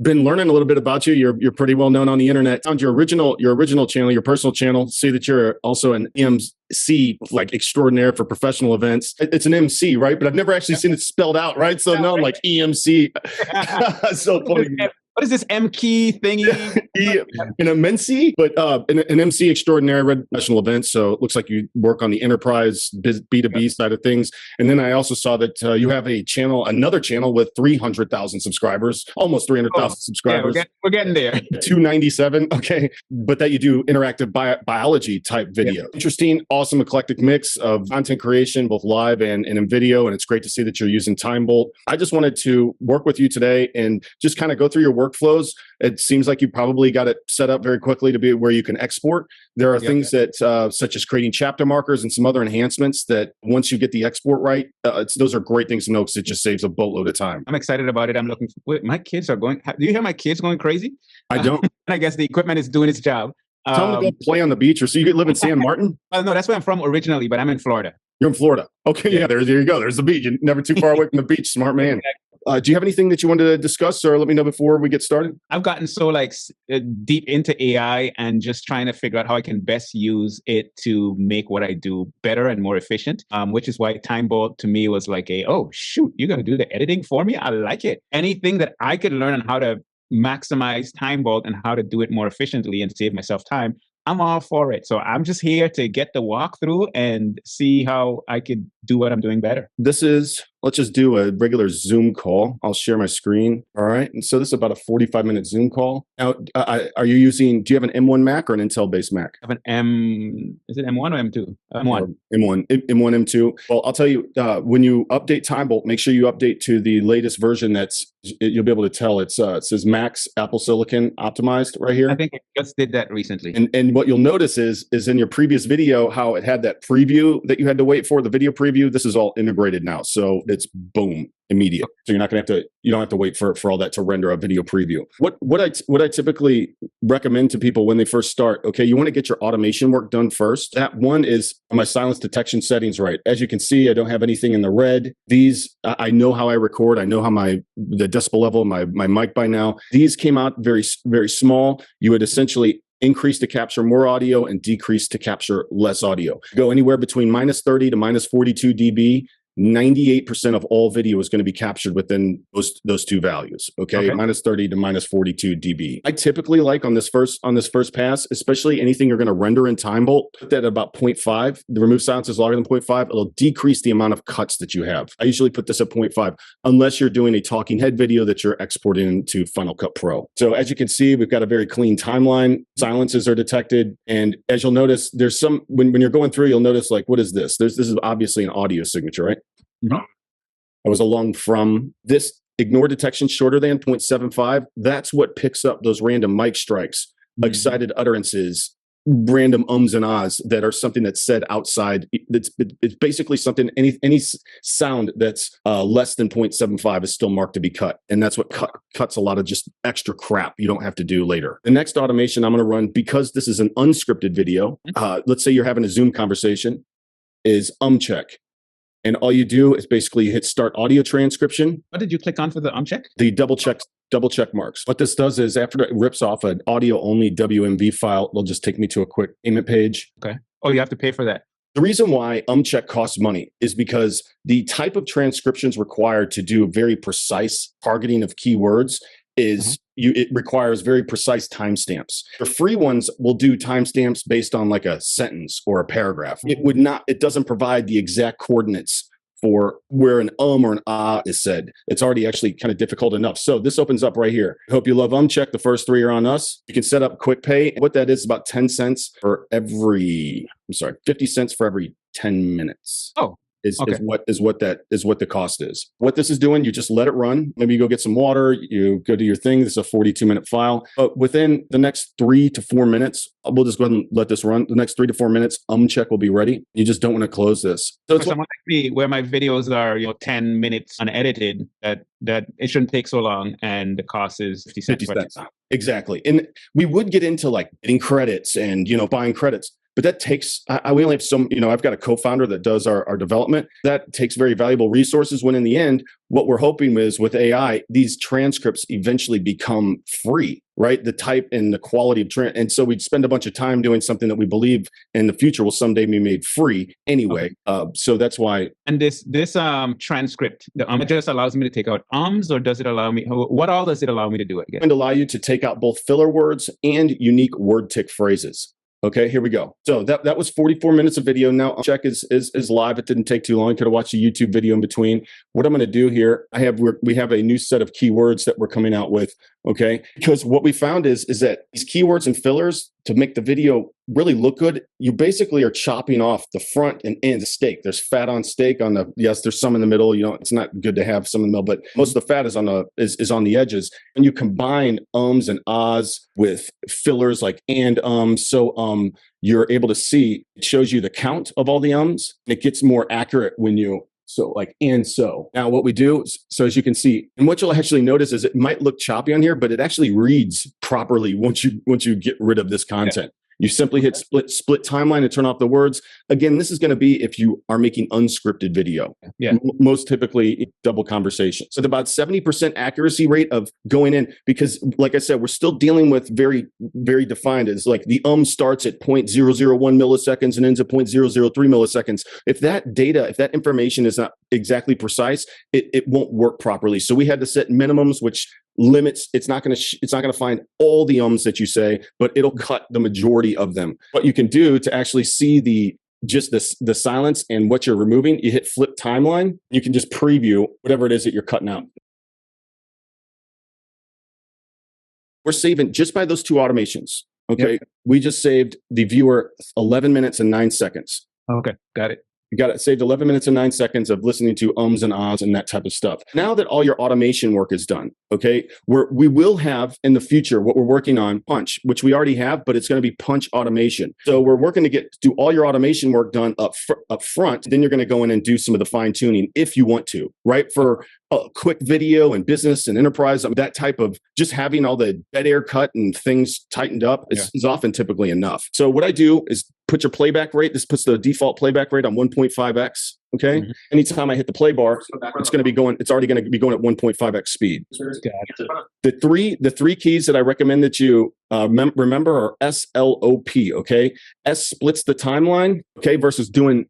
Been learning a little bit about you. You're pretty well known on the internet. Found your original channel, your personal channel. See that you're also an MC, like extraordinaire for professional events. It's an MC, right? But I've never actually seen it spelled out, right? So no, I'm like EMC. So funny. What is this M key thingy? An MC, but an MC extraordinary, red professional events. So it looks like you work on the enterprise B2B side of things. And then I also saw that you have another channel with 300,000 subscribers, almost 300,000 subscribers. Yeah, we're getting there. 297. Okay. But that you do interactive biology type video. Yeah. Interesting, awesome, eclectic mix of content creation, both live and in video. And it's great to see that you're using TimeBolt. I just wanted to work with you today and just kind of go through your workflows. It seems like you probably got it set up very quickly to be where you can export. There are things that, such as creating chapter markers and some other enhancements that once you get the export right, those are great things to know because it just saves a boatload of time. I'm excited about it. I'm looking. Wait, my kids are going. Do you hear my kids going crazy? I don't. I guess the equipment is doing its job. Tell them to go play on the beach, or so you could live in San Martin. No, that's where I'm from originally, but I'm in Florida. You're in Florida. Okay, yeah. There you go. There's the beach. You're never too far away from the beach. Smart man. Do you have anything that you wanted to discuss, or let me know before we get started? I've gotten so deep into AI and just trying to figure out how I can best use it to make what I do better and more efficient, which is why TimeBolt to me was like oh, shoot, you're going to do the editing for me? I like it. Anything that I could learn on how to maximize TimeBolt and how to do it more efficiently and save myself time, I'm all for it. So I'm just here to get the walkthrough and see how I could do what I'm doing better. Let's just do a regular Zoom call. I'll share my screen. All right. And so this is about a 45-minute Zoom call. Now, do you have an M1 Mac or an Intel-based Mac? I have an is it M1 or M2? M1. M1, M2. Well, I'll tell you, when you update TimeBolt, make sure you update to the latest version you'll be able to tell it says Max Apple Silicon optimized right here. I think I just did that recently. And what you'll notice is in your previous video, how it had that preview that you had to wait for, the video preview. This is all integrated now. So it's boom, immediate. So you're not going to you don't have to wait for all that to render a video preview. What I typically recommend to people when they first start, okay, you want to get your automation work done first. That one is my silence detection settings right. As you can see, I don't have anything in the red. These, I know how I record. I know how the decibel level, my mic by now. These came out very, very small. You would essentially increase to capture more audio and decrease to capture less audio. Go anywhere between -30 to -42 dB. 98% of all video is going to be captured within those two values. Okay, -30 to -42 dB. I typically like on this first pass, especially anything you're going to render in TimeBolt, put that at about 0.5. The remove silence is longer than 0.5. It'll decrease the amount of cuts that you have. I usually put this at 0.5 unless you're doing a talking head video that you're exporting into Final Cut Pro. So as you can see, we've got a very clean timeline. Silences are detected, and as you'll notice, there's some when you're going through, you'll notice like, what is this? This is obviously an audio signature, right? Mm-hmm. I was along from this ignore detection shorter than 0.75. That's what picks up those random mic strikes, excited utterances, random ums and ahs that are something that's said outside. It's basically something, any sound that's less than 0.75 is still marked to be cut. And that's what cuts a lot of just extra crap you don't have to do later. The next automation I'm going to run, because this is an unscripted video, let's say you're having a Zoom conversation, is Umcheck. And all you do is basically hit start audio transcription. What did you click on for the Umcheck? The double check marks. What this does is after it rips off an audio only WMV file, it'll just take me to a quick payment page. Okay. Oh, you have to pay for that. The reason why Umcheck costs money is because the type of transcriptions required to do very precise targeting of keywords is it requires very precise timestamps. The free ones will do timestamps based on like a sentence or a paragraph. It doesn't provide the exact coordinates for where an or an ah is said. It's already actually kind of difficult enough. So this opens up right here. I hope you love Umcheck. The first 3 are on us. You can set up quick pay. What that is about 10 cents for 50 cents for every 10 minutes. Oh. Is what the cost is. What this is doing, you just let it run. Maybe you go get some water, you go do your thing. This is a 42-minute file. But within the next 3 to 4 minutes, we'll just go ahead and let this run. The next 3 to 4 minutes, Umcheck will be ready. You just don't want to close this. So for someone like me, where my videos are 10 minutes unedited, that it shouldn't take so long, and the cost is 50 cents. 50 cents. Exactly. And we would get into like getting credits and buying credits. but that takes, we only have some, I've got a co-founder that does our development. That takes very valuable resources, when in the end, what we're hoping is with AI, these transcripts eventually become free, right? The type and the quality of and so we'd spend a bunch of time doing something that we believe in the future will someday be made free anyway. So that's why. And this transcript, it just allows me to take out ums, or does it allow me? What all does it allow me to do? It allow you to take out both filler words and unique word tick phrases. Okay, here we go. So that was 44 minutes of video. Now Umcheck is live. It didn't take too long. You could have watched a YouTube video in between. What I'm going to do here, we have a new set of keywords that we're coming out with. Okay, because what we found is that these keywords and fillers, to make the video really look good, you basically are chopping off the front and end of steak. There's fat on steak on the, yes, there's some in the middle. It's not good to have some in the middle, but most of the fat is on the edges. And you combine ums and ahs with fillers like and so you're able to see, it shows you the count of all the ums. It gets more accurate when you so like, and so. Now what we do, so as you can see, and what you'll actually notice is it might look choppy on here, but it actually reads properly once you get rid of this content. You simply hit split timeline and turn off the words. Again, this is going to be if you are making unscripted video. Yeah. Most typically double conversation. So about 70% accuracy rate of going in, because like I said, we're still dealing with very, very defined. It's like the starts at 0.001 milliseconds and ends at 0.003 milliseconds. If that data, if that information is not exactly precise, it won't work properly. So we had to set minimums, which limits, it's not going to find all the ums that you say, but it'll cut the majority of them. What you can do to actually see the silence and what you're removing, you hit flip timeline. You can just preview whatever it is that you're cutting out. We're saving just by those two automations. Okay. Yep. We just saved the viewer 11 minutes and 9 seconds. Okay. Got it. You got it saved 11 minutes and 9 seconds of listening to ums and ahs and that type of stuff. Now that all your automation work is done, okay, we will have in the future what we're working on, Punch, which we already have, but it's going to be Punch automation. So we're working to do all your automation work done up front. Then you're going to go in and do some of the fine tuning if you want to, right? For a quick video and business and enterprise, that type of just having all the dead air cut and things tightened up is often typically enough. So what I do is put your playback rate. This puts the default playback rate on 1.5x. Okay. Mm-hmm. Anytime I hit the play bar, it's going to be going. It's already going to be going at 1.5x speed. The three keys that I recommend that you remember are SLOP. Okay. S splits the timeline. Okay. Versus going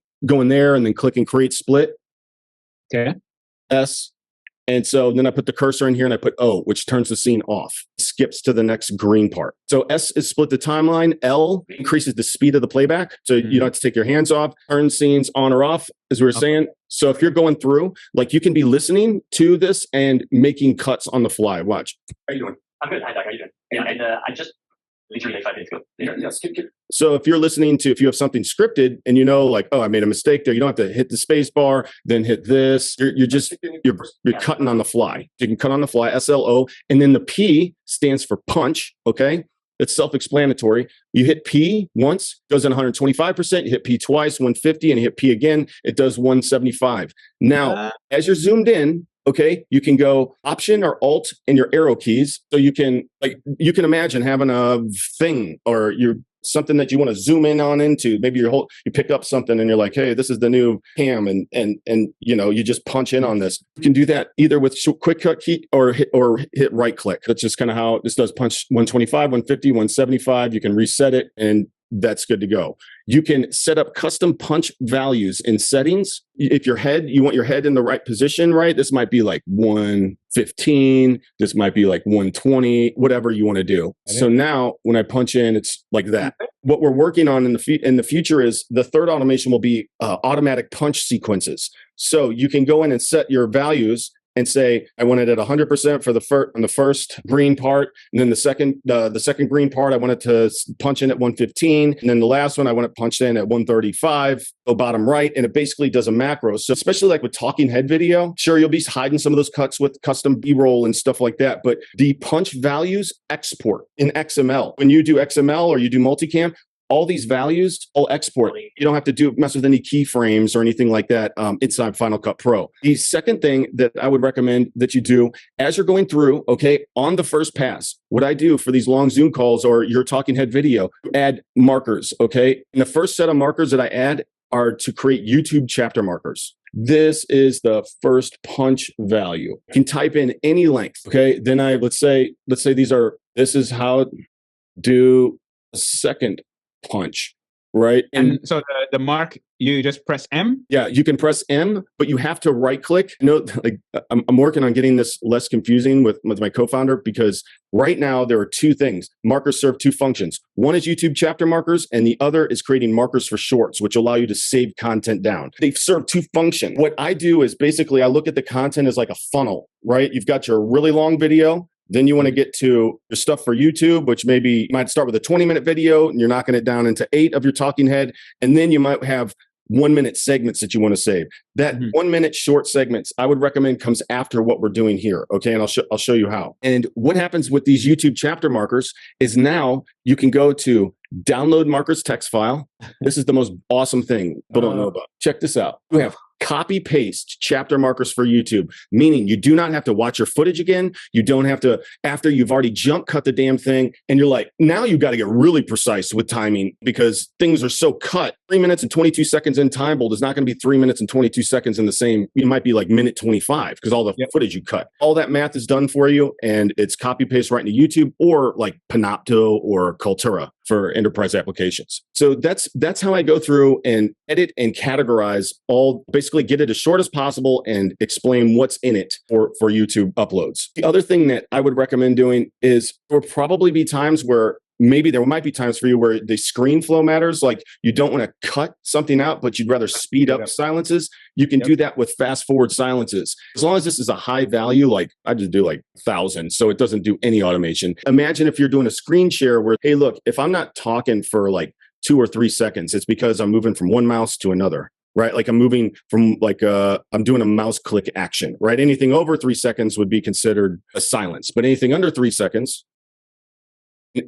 there and then clicking create split. Okay. S. And so then I put the cursor in here and I put O, which turns the scene off, skips to the next green part. So S is split the timeline. L increases the speed of the playback. So you don't have to take your hands off, turn scenes on or off, as we were saying. So if you're going through, like you can be listening to this and making cuts on the fly. Watch. How are you doing? I'm good. Hi, Doc. How are you doing? Yeah, and I just literally like 5 minutes ago. Yeah, skip. So if you're listening to, if you have something scripted and you know, like, oh, I made a mistake there, you don't have to hit the space bar, then hit this. You're cutting on the fly. You can cut on the fly, SLO, and then the P stands for punch. Okay, it's self-explanatory. You hit P once, goes in 125%. You hit P twice, 150, and you hit P again, it does 175. Now, as you're zoomed in. Okay, you can go Option or Alt and your arrow keys. So you can imagine having a thing or something that you want to zoom in on into. Maybe you pick up something and you're like, hey, this is the new cam, and you just punch in on this. You can do that either with quick cut key or hit right click. That's just kind of how this does. Punch 125, 150, 175. You can reset it and that's good to go. You can set up custom punch values in settings. If you want your head in the right position, right? This might be like 115. This might be like 120, whatever you want to do. So now when I punch in, it's like that. What we're working on in the future is the third automation will be automatic punch sequences. So you can go in and set your values and say, I want it at 100% on the first green part. And then the second green part, I want it to punch in at 115. And then the last one, I want it punched in at 135, go bottom right. And it basically does a macro. So especially like with talking head video, sure, you'll be hiding some of those cuts with custom B-roll and stuff like that. But the punch values export in XML. When you do XML or you do multicam, all these values, all export. You don't have to mess with any keyframes or anything like that inside Final Cut Pro. The second thing that I would recommend that you do as you're going through, okay, on the first pass, what I do for these long Zoom calls or your talking head video, add markers, okay? And the first set of markers that I add are to create YouTube chapter markers. This is the first punch value. You can type in any length, okay? Then let's say this is how do a second punch, right? And so the mark, you just press M? Yeah, you can press M, but you have to right click. Like I'm working on getting this less confusing with my co-founder, because right now there are two things. Markers serve two functions. One is YouTube chapter markers, and the other is creating markers for shorts, which allow you to save content down. They serve two functions. What I do is basically I look at the content as like a funnel, right? You've got your really long video. Then you want to get to your stuff for YouTube, which maybe you might start with a 20-minute video and you're knocking it down into 8 of your talking head. And then you might have 1-minute segments that you want to save. That 1-minute short segments, I would recommend, comes after what we're doing here. Okay. And I'll show you how. And what happens with these YouTube chapter markers is now you can go to download markers text file. This is the most awesome thing people don't know about. Check this out. You have copy paste chapter markers for YouTube, meaning you do not have to watch your footage again. You don't have to, after you've already jump cut the damn thing. And you're like, now you've got to get really precise with timing because things are so cut. 3 minutes and 22 seconds in TimeBolt is not going to be 3 minutes and 22 seconds in the same. It might be like minute 25 because all the footage you cut. All that math is done for you, and it's copy paste right into YouTube or like Panopto or Cultura for enterprise applications. So that's how I go through and edit and categorize all, basically get it as short as possible and explain what's in it for YouTube uploads. The other thing that I would recommend doing is there will probably be times where maybe there might be times for you where the screen flow matters. Like you don't want to cut something out, but you'd rather speed up silences. You can do that with fast forward silences. As long as this is a high value, like I just do like 1,000. So it doesn't do any automation. Imagine if you're doing a screen share where, hey, look, if I'm not talking for like 2 or 3 seconds, it's because I'm moving from one mouse to another. Right? Like I'm moving from I'm doing a mouse click action, right? Anything over 3 seconds would be considered a silence, but anything under 3 seconds,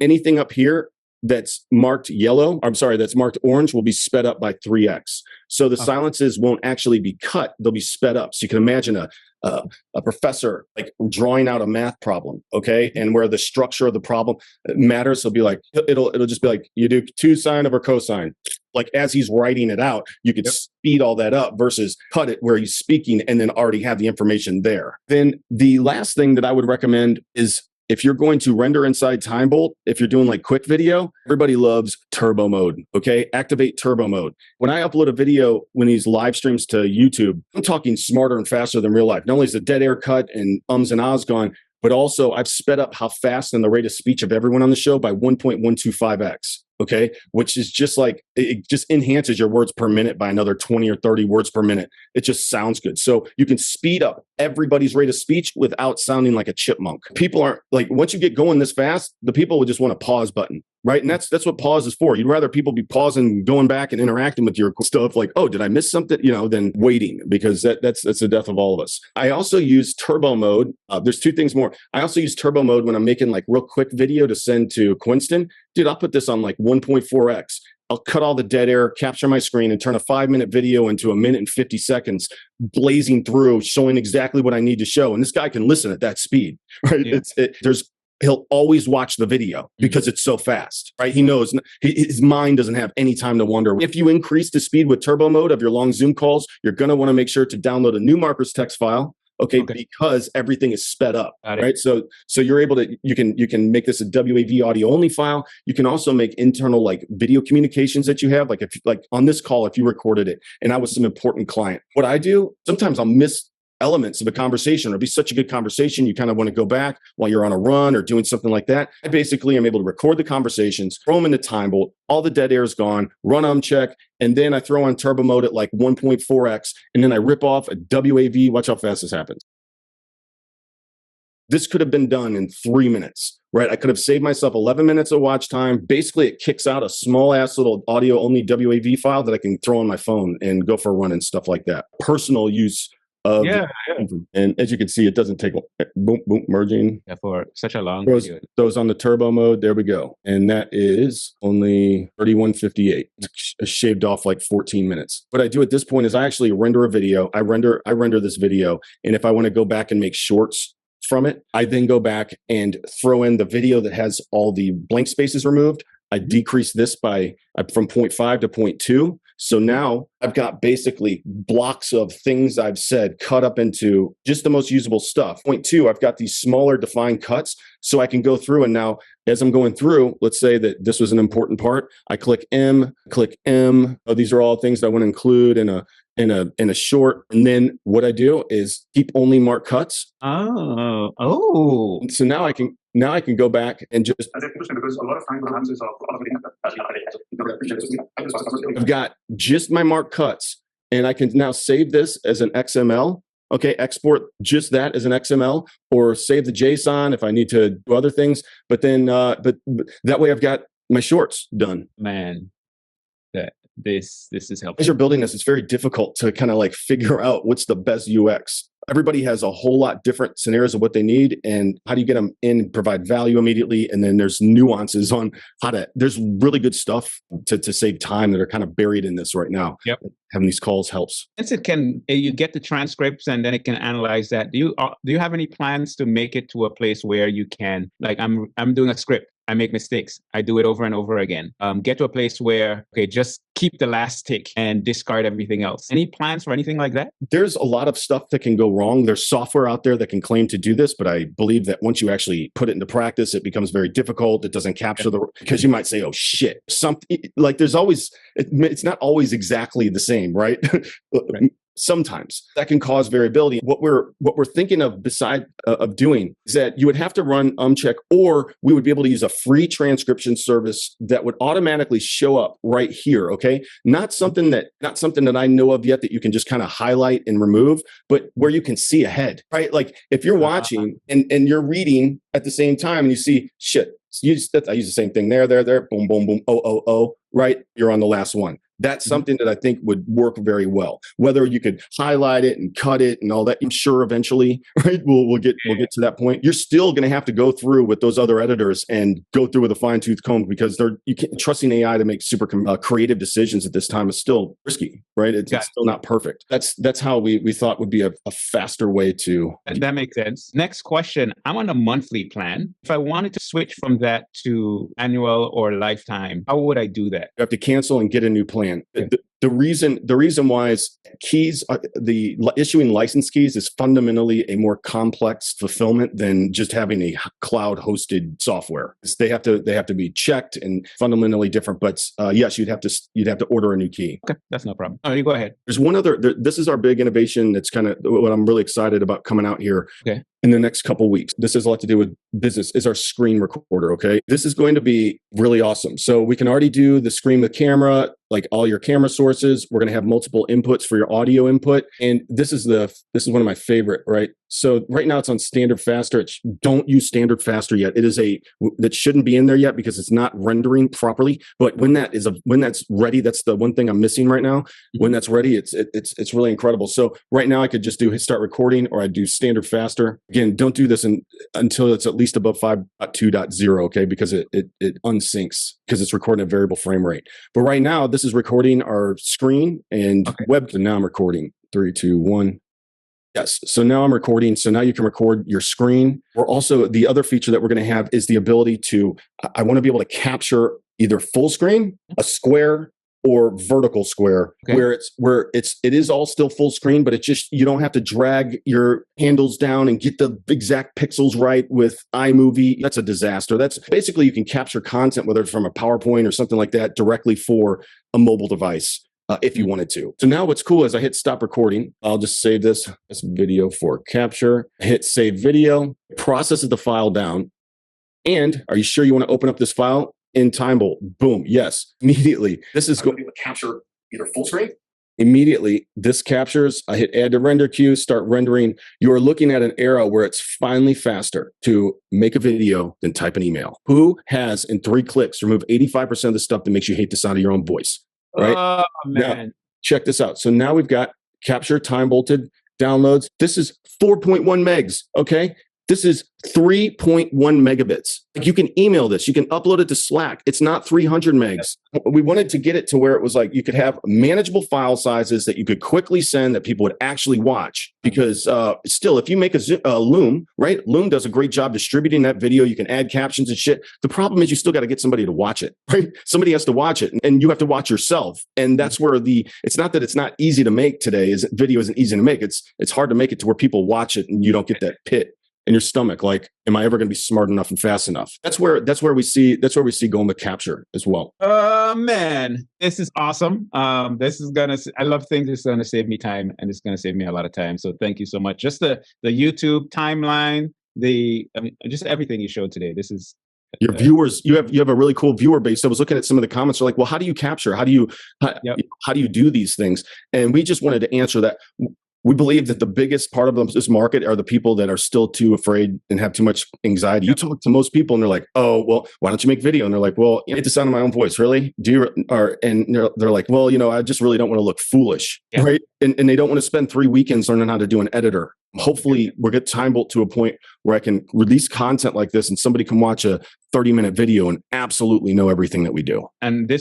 anything up here that's marked yellow, that's marked orange will be sped up by 3x. So the silences won't actually be cut, they'll be sped up. So you can imagine a professor like drawing out a math problem, okay? And where the structure of the problem matters, it'll just be like, you do 2 sine over cosine. Like as he's writing it out, you could speed all that up versus cut it where he's speaking and then already have the information there. Then the last thing that I would recommend is if you're going to render inside TimeBolt, if you're doing like quick video, everybody loves turbo mode, okay? Activate turbo mode. When I upload a video, when these live streams to YouTube, I'm talking smarter and faster than real life. Not only is the dead air cut and ums and ahs gone, but also I've sped up how fast and the rate of speech of everyone on the show by 1.125x. Okay, which is just like, it just enhances your words per minute by another 20 or 30 words per minute. It just sounds good. So you can speed up everybody's rate of speech without sounding like a chipmunk. People aren't like, once you get going this fast, the people would just want a pause button, right? And that's what pause is for. You'd rather people be pausing, going back and interacting with your stuff like, oh, did I miss something? Than waiting, because that's the death of all of us. I also use turbo mode. There's 2 things more. I also use turbo mode when I'm making like real quick video to send to Quinston. Dude, I'll put this on like 1.4x. I'll cut all the dead air, capture my screen, and turn a 5-minute video into a minute and 50 seconds, blazing through, showing exactly what I need to show. And this guy can listen at that speed, right? Yeah. He'll always watch the video because it's so fast, right? He knows his mind doesn't have any time to wonder. If you increase the speed with turbo mode of your long Zoom calls, you're going to want to make sure to download a new markers text file. Okay, because everything is sped up, right? So you're able to, you can make this a WAV audio only file. You can also make internal like video communications that you have. Like if like on this call, if you recorded it and I was some important client, what I do, sometimes I'll miss elements of a conversation. It'll be such a good conversation. You kind of want to go back while you're on a run or doing something like that. I basically am able to record the conversations, throw them into TimeBolt, all the dead air is gone, run Umcheck, and then I throw on turbo mode at like 1.4x, and then I rip off a WAV. Watch how fast this happens. This could have been done in 3 minutes, right? I could have saved myself 11 minutes of watch time. Basically, it kicks out a small ass little audio only WAV file that I can throw on my phone and go for a run and stuff like that. Personal use of Yeah. and as you can see, it doesn't take boom, boom, merging. Yeah, for such a long video. Those on the turbo mode. There we go. And that is only 31:58. Shaved off like 14 minutes. What I do at this point is I actually render a video. I render this video. And if I want to go back and make shorts from it, I then go back and throw in the video that has all the blank spaces removed. I decrease this by from 0.5 to 0.2. So now I've got basically blocks of things I've said cut up into just the most usable stuff. 0.2, I've got these smaller defined cuts so I can go through, and now as I'm going through, let's say that this was an important part. I click M. Oh, these are all things that I want to include in a short. And then what I do is keep only marked cuts. Oh. So now I can go back and just, because a lot of times I've got just my marked cuts, and I can now save this as an XML. Okay, export just that as an XML, or save the JSON if I need to do other things. But then, but that way I've got my shorts done. Man, this is helpful. As you're building this, it's very difficult to kind of like figure out what's the best UX. Everybody has a whole lot different scenarios of what they need, and how do you get them in, provide value immediately. And then there's nuances on there's really good stuff to save time that are kind of buried in this right now. Yep. Having these calls helps. Since you get the transcripts and then it can analyze that. Do you have any plans to make it to a place where you can, like, I'm doing a script, I make mistakes, I do it over and over again. Get to a place where, okay, just keep the last tick and discard everything else. Any plans for anything like that? There's a lot of stuff that can go wrong. There's software out there that can claim to do this, but I believe that once you actually put it into practice, it becomes very difficult. It doesn't capture because you might say, oh shit, something like there's always, it's not always exactly the same, right? Right. Sometimes that can cause variability. What we're thinking of of doing is that you would have to run Umcheck, or we would be able to use a free transcription service that would automatically show up right here. Okay, not something that I know of yet that you can just kind of highlight and remove, but where you can see ahead, right? Like if you're watching and you're reading at the same time and you see shit. I use the same thing there, boom, boom, boom, oh, right? You're on the last one. That's something that I think would work very well. Whether you could highlight it and cut it and all that, I'm sure eventually, right? We'll get to that point. You're still going to have to go through with those other editors and go through with a fine tooth comb, because trusting AI to make super creative decisions at this time is still risky, right? It's still not perfect. That's how we thought would be a faster way to. That makes sense. Next question. I'm on a monthly plan. If I wanted to switch from that to annual or lifetime, how would I do that? You have to cancel and get a new plan. Okay. The reason why is keys, the issuing license keys is fundamentally a more complex fulfillment than just having a cloud hosted software. They have to be checked and fundamentally different. But yes, you'd have to order a new key. Okay, that's no problem. Oh, you go ahead. There's one other. This is our big innovation. That's kind of what I'm really excited about coming out here. Okay. In the next couple of weeks. This has a lot to do with business, is our screen recorder, okay? This is going to be really awesome. So we can already do the screen with camera, like all your camera sources. We're going to have multiple inputs for your audio input. And this is one of my favorite, right? So right now it's on standard faster. Don't use standard faster yet. That shouldn't be in there yet because it's not rendering properly. But when that's ready, that's the one thing I'm missing right now. When that's ready, it's really incredible. So right now I could just do start recording, or I do standard faster. Again, don't do this until it's at least above 5.2.0, okay? Because it unsyncs because it's recording at variable frame rate. But right now, this is recording our screen and web. And now I'm recording. 3, 2, 1. Yes. So now I'm recording. So now you can record your screen. Or also the other feature that we're going to have is the ability to, I want to be able to capture either full screen, a square, or vertical square, where it is all still full screen, but you don't have to drag your handles down and get the exact pixels right with iMovie. That's a disaster. That's basically, you can capture content, whether it's from a PowerPoint or something like that, directly for a mobile device. If you wanted to. So now what's cool is I hit stop recording. I'll just save this video for capture. Hit save video, processes the file down. And are you sure you want to open up this file in TimeBolt? Boom. Yes. Immediately. This is going to capture either full screen. Immediately, this captures. I hit add to render queue, start rendering. You are looking at an era where it's finally faster to make a video than type an email. Who has, in 3 clicks, removed 85% of the stuff that makes you hate the sound of your own voice? Right? Oh, man. Now, check this out. So now we've got capture time bolted downloads. This is 4.1 megs. Okay. This is 3.1 megabits. Like you can email this, you can upload it to Slack. It's not 300 megs. We wanted to get it to where it was like you could have manageable file sizes that you could quickly send that people would actually watch. Because still, if you make a Loom, right? Loom does a great job distributing that video. You can add captions and shit. The problem is you still got to get somebody to watch it, right? Somebody has to watch it and you have to watch yourself. And that's where it's not that it's not easy to make today. Video isn't easy to make. It's hard to make it to where people watch it and you don't get that pit in your stomach. Like, am I ever going to be smart enough and fast enough? That's where we see going to capture as well. Man, this is awesome. I love things that's going to save me time, and it's going to save me a lot of time. So thank you so much. Just the YouTube timeline, just everything you showed today. This is your viewers. You have a really cool viewer base. I was looking at some of the comments. They're like, well, how do you capture? How do you do these things? And we just wanted to answer that. We believe that the biggest part of this market are the people that are still too afraid and have too much anxiety. You talk to most people and they're like, oh, well, why don't you make video? And they're like, well, I hate the sound of my own voice. Really? And they're like, well, I just really don't want to look foolish. Yeah. Right. And they don't want to spend 3 weekends learning how to do an editor. Hopefully we'll get TimeBolt to a point where I can release content like this and somebody can watch a 30-minute video and absolutely know everything that we do. And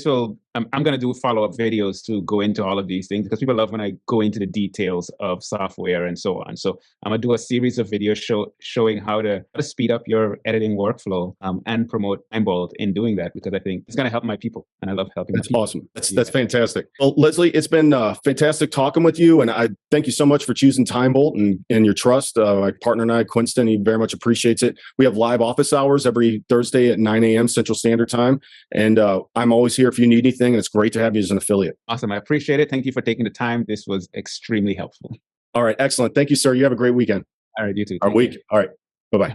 I'm going to do follow-up videos to go into all of these things because people love when I go into the details of software and so on. So I'm going to do a series of videos showing how to speed up your editing workflow and promote TimeBolt in doing that, because I think it's going to help my people and I love helping That's people. Awesome. That's fantastic. Well, Leslie, it's been fantastic talking with you, and I thank you so much for choosing TimeBolt and your trust. My partner and I, Quinston, he very much appreciates it. We have live office hours every Thursday at 9 a.m. Central Standard Time. And I'm always here if you need anything. And it's great to have you as an affiliate. Awesome. I appreciate it. Thank you for taking the time. This was extremely helpful. All right. Excellent. Thank you, sir. You have a great weekend. All right. You too. All right. Bye-bye.